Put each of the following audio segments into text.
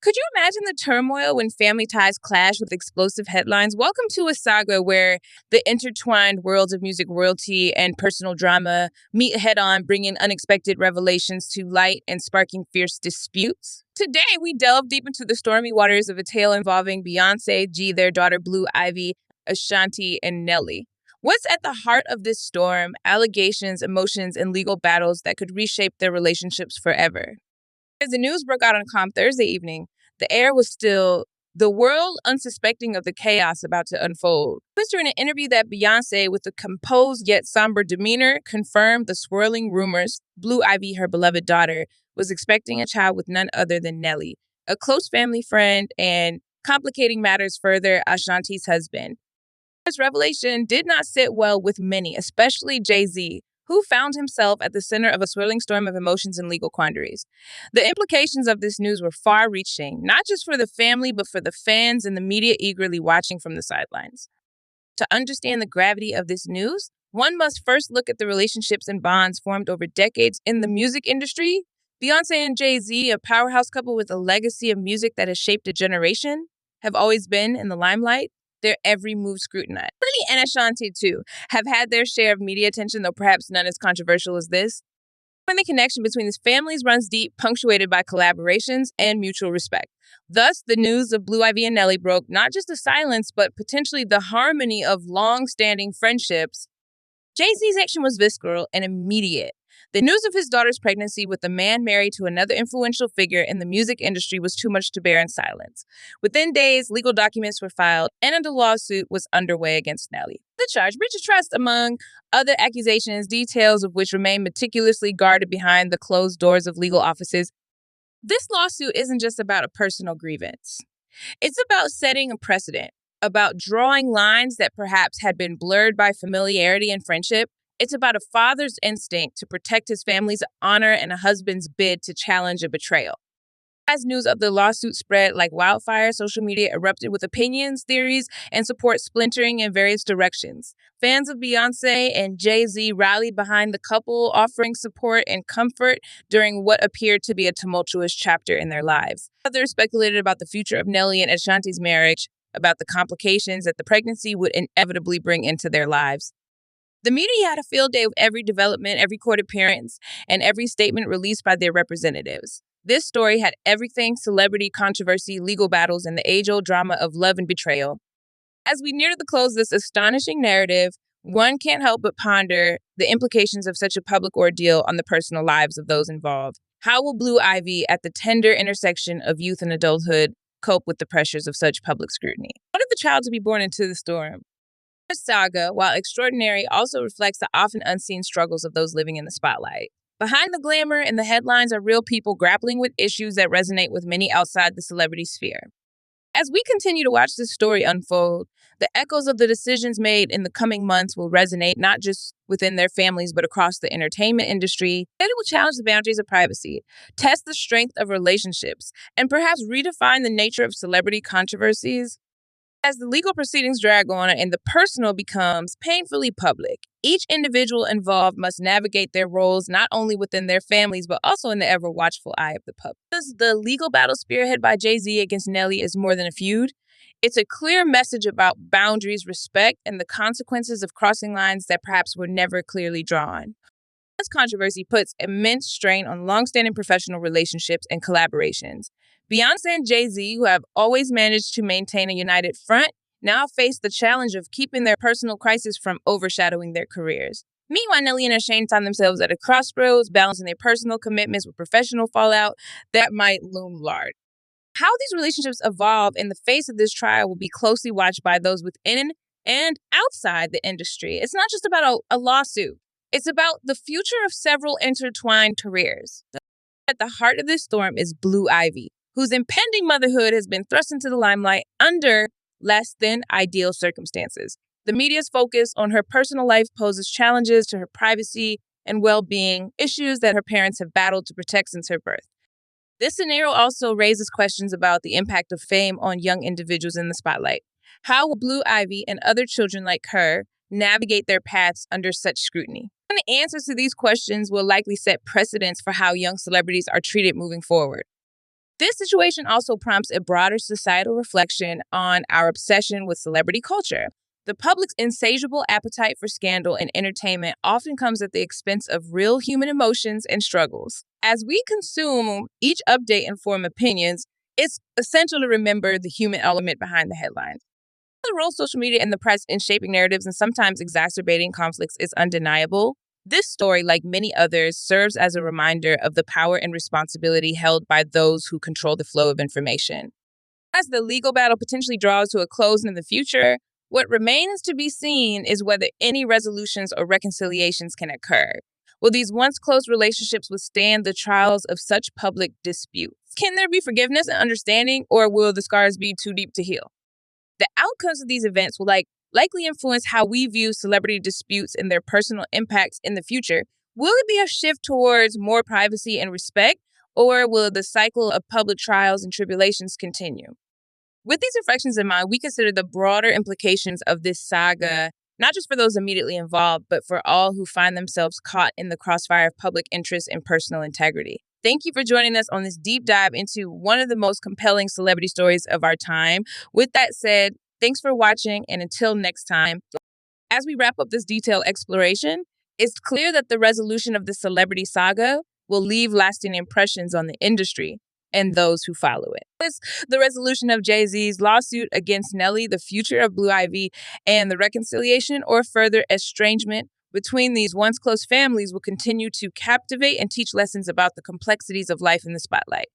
Could you imagine the turmoil when family ties clash with explosive headlines? Welcome to a saga where the intertwined worlds of music royalty and personal drama meet head on, bringing unexpected revelations to light and sparking fierce disputes. Today, we delve deep into the stormy waters of a tale involving Beyoncé, G, their daughter Blue Ivy, Ashanti, and Nelly. What's at the heart of this storm? Allegations, emotions, and legal battles that could reshape their relationships forever. As the news broke out on Thursday evening, the air was still, the world unsuspecting of the chaos about to unfold. It was during an interview that Beyoncé, with a composed yet somber demeanor, confirmed the swirling rumors Blue Ivy, her beloved daughter, was expecting a child with none other than Nelly, a close family friend and, complicating matters further, Ashanti's husband. This revelation did not sit well with many, especially Jay Z, who found himself at the center of a swirling storm of emotions and legal quandaries. The implications of this news were far-reaching, not just for the family, but for the fans and the media eagerly watching from the sidelines. To understand the gravity of this news, one must first look at the relationships and bonds formed over decades in the music industry. Beyoncé and Jay Z, a powerhouse couple with a legacy of music that has shaped a generation, have always been in the limelight, their every move scrutinized. Nelly and Ashanti, too, have had their share of media attention, though perhaps none as controversial as this. When the connection between these families runs deep, punctuated by collaborations and mutual respect. Thus, the news of Blue Ivy and Nelly broke not just the silence, but potentially the harmony of long-standing friendships. Jay-Z's action was visceral and immediate. The news of his daughter's pregnancy with a man married to another influential figure in the music industry was too much to bear in silence. Within days, legal documents were filed and a lawsuit was underway against Nelly. The charge, breach of trust, among other accusations, details of which remain meticulously guarded behind the closed doors of legal offices. This lawsuit isn't just about a personal grievance. It's about setting a precedent, about drawing lines that perhaps had been blurred by familiarity and friendship. It's about a father's instinct to protect his family's honor and a husband's bid to challenge a betrayal. As news of the lawsuit spread like wildfire, social media erupted with opinions, theories, and support splintering in various directions. Fans of Beyoncé and Jay Z rallied behind the couple, offering support and comfort during what appeared to be a tumultuous chapter in their lives. Others speculated about the future of Nelly and Ashanti's marriage, about the complications that the pregnancy would inevitably bring into their lives. The media had a field day with every development, every court appearance, and every statement released by their representatives. This story had everything: celebrity, controversy, legal battles, and the age-old drama of love and betrayal. As we near the close of this astonishing narrative, one can't help but ponder the implications of such a public ordeal on the personal lives of those involved. How will Blue Ivy, at the tender intersection of youth and adulthood, cope with the pressures of such public scrutiny? What if the child to be born into the storm? This saga, while extraordinary, also reflects the often unseen struggles of those living in the spotlight. Behind the glamour and the headlines are real people grappling with issues that resonate with many outside the celebrity sphere. As we continue to watch this story unfold, the echoes of the decisions made in the coming months will resonate not just within their families, but across the entertainment industry. It will challenge the boundaries of privacy, test the strength of relationships, and perhaps redefine the nature of celebrity controversies. As the legal proceedings drag on and the personal becomes painfully public, each individual involved must navigate their roles not only within their families, but also in the ever-watchful eye of the public. Because the legal battle spearheaded by Jay Z against Nelly is more than a feud. It's a clear message about boundaries, respect, and the consequences of crossing lines that perhaps were never clearly drawn. This controversy puts immense strain on long-standing professional relationships and collaborations. Beyoncé and Jay Z, who have always managed to maintain a united front, now face the challenge of keeping their personal crisis from overshadowing their careers. Meanwhile, Nelly and Ashanti find themselves at a crossroads, balancing their personal commitments with professional fallout that might loom large. How these relationships evolve in the face of this trial will be closely watched by those within and outside the industry. It's not just about a lawsuit. It's about the future of several intertwined careers. At the heart of this storm is Blue Ivy, whose impending motherhood has been thrust into the limelight under less than ideal circumstances. The media's focus on her personal life poses challenges to her privacy and well-being, issues that her parents have battled to protect since her birth. This scenario also raises questions about the impact of fame on young individuals in the spotlight. How will Blue Ivy and other children like her navigate their paths under such scrutiny? And the answers to these questions will likely set precedents for how young celebrities are treated moving forward. This situation also prompts a broader societal reflection on our obsession with celebrity culture. The public's insatiable appetite for scandal and entertainment often comes at the expense of real human emotions and struggles. As we consume each update and form opinions, it's essential to remember the human element behind the headlines. The role of social media and the press in shaping narratives and sometimes exacerbating conflicts is undeniable. This story, like many others, serves as a reminder of the power and responsibility held by those who control the flow of information. As the legal battle potentially draws to a close in the future, what remains to be seen is whether any resolutions or reconciliations can occur. Will these once close relationships withstand the trials of such public disputes? Can there be forgiveness and understanding, or will the scars be too deep to heal? The outcomes of these events will likely influence how we view celebrity disputes and their personal impacts in the future. Will it be a shift towards more privacy and respect, or will the cycle of public trials and tribulations continue? With these reflections in mind, we consider the broader implications of this saga, not just for those immediately involved, but for all who find themselves caught in the crossfire of public interest and personal integrity. Thank you for joining us on this deep dive into one of the most compelling celebrity stories of our time. With that said, thanks for watching, and until next time. As we wrap up this detailed exploration, it's clear that the resolution of the celebrity saga will leave lasting impressions on the industry and those who follow it. The resolution of Jay Z's lawsuit against Nelly, the future of Blue Ivy, and the reconciliation or further estrangement between these once close families will continue to captivate and teach lessons about the complexities of life in the spotlight.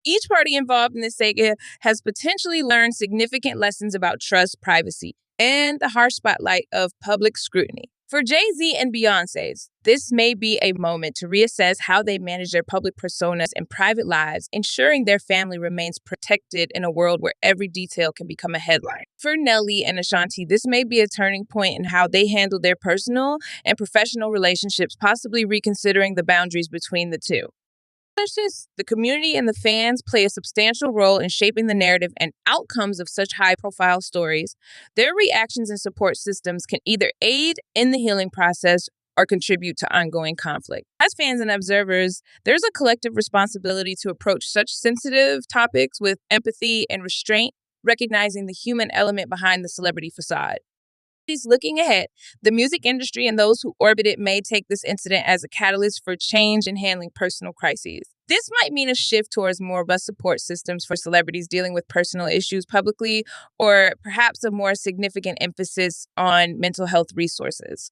Each party involved in this saga has potentially learned significant lessons about trust, privacy, and the harsh spotlight of public scrutiny. For Jay Z and Beyoncé, this may be a moment to reassess how they manage their public personas and private lives, ensuring their family remains protected in a world where every detail can become a headline. For Nelly and Ashanti, this may be a turning point in how they handle their personal and professional relationships, possibly reconsidering the boundaries between the two. The community and the fans play a substantial role in shaping the narrative and outcomes of such high-profile stories. Their reactions and support systems can either aid in the healing process or contribute to ongoing conflict. As fans and observers, there's a collective responsibility to approach such sensitive topics with empathy and restraint, recognizing the human element behind the celebrity facade. Looking ahead, the music industry and those who orbit it may take this incident as a catalyst for change in handling personal crises. This might mean a shift towards more robust support systems for celebrities dealing with personal issues publicly, or perhaps a more significant emphasis on mental health resources.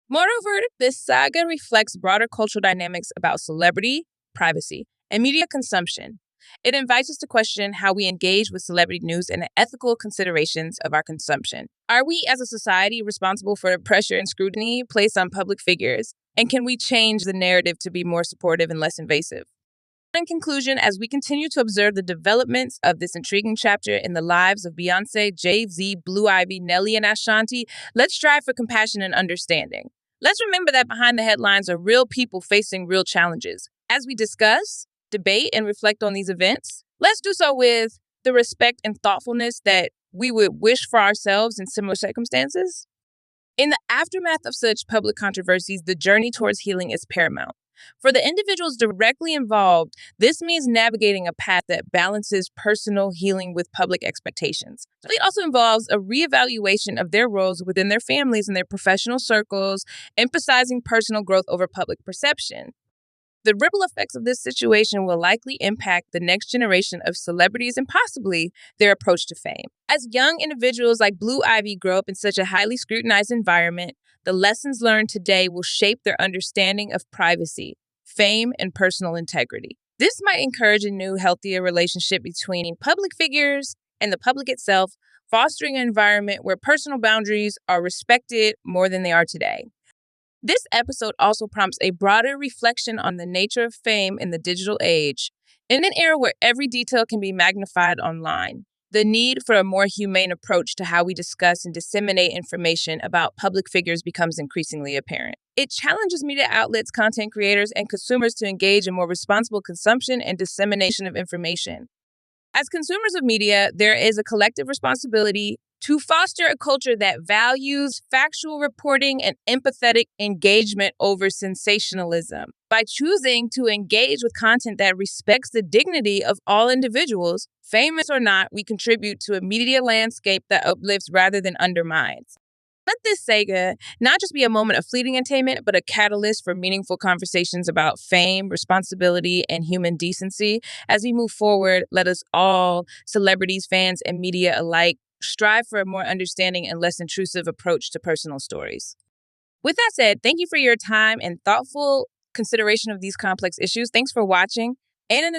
Moreover, this saga reflects broader cultural dynamics about celebrity, privacy, and media consumption. It invites us to question how we engage with celebrity news and the ethical considerations of our consumption. Are we, as a society, responsible for the pressure and scrutiny placed on public figures? And can we change the narrative to be more supportive and less invasive? In conclusion, as we continue to observe the developments of this intriguing chapter in the lives of Beyoncé, Jay Z, Blue Ivy, Nelly, and Ashanti, let's strive for compassion and understanding. Let's remember that behind the headlines are real people facing real challenges. As we discuss, debate, and reflect on these events, let's do so with the respect and thoughtfulness that we would wish for ourselves in similar circumstances. In the aftermath of such public controversies, the journey towards healing is paramount. For the individuals directly involved, this means navigating a path that balances personal healing with public expectations. It also involves a reevaluation of their roles within their families and their professional circles, emphasizing personal growth over public perception. The ripple effects of this situation will likely impact the next generation of celebrities and possibly their approach to fame. As young individuals like Blue Ivy grow up in such a highly scrutinized environment, the lessons learned today will shape their understanding of privacy, fame, and personal integrity. This might encourage a new, healthier relationship between public figures and the public itself, fostering an environment where personal boundaries are respected more than they are today. This episode also prompts a broader reflection on the nature of fame in the digital age. In an era where every detail can be magnified online, the need for a more humane approach to how we discuss and disseminate information about public figures becomes increasingly apparent. It challenges media outlets, content creators, and consumers to engage in more responsible consumption and dissemination of information. As consumers of media, there is a collective responsibility to foster a culture that values factual reporting and empathetic engagement over sensationalism. By choosing to engage with content that respects the dignity of all individuals, famous or not, we contribute to a media landscape that uplifts rather than undermines. Let this saga not just be a moment of fleeting attainment, but a catalyst for meaningful conversations about fame, responsibility, and human decency. As we move forward, let us all, celebrities, fans, and media alike, strive for a more understanding and less intrusive approach to personal stories. With that said, thank you for your time and thoughtful consideration of these complex issues. Thanks for watching. And in the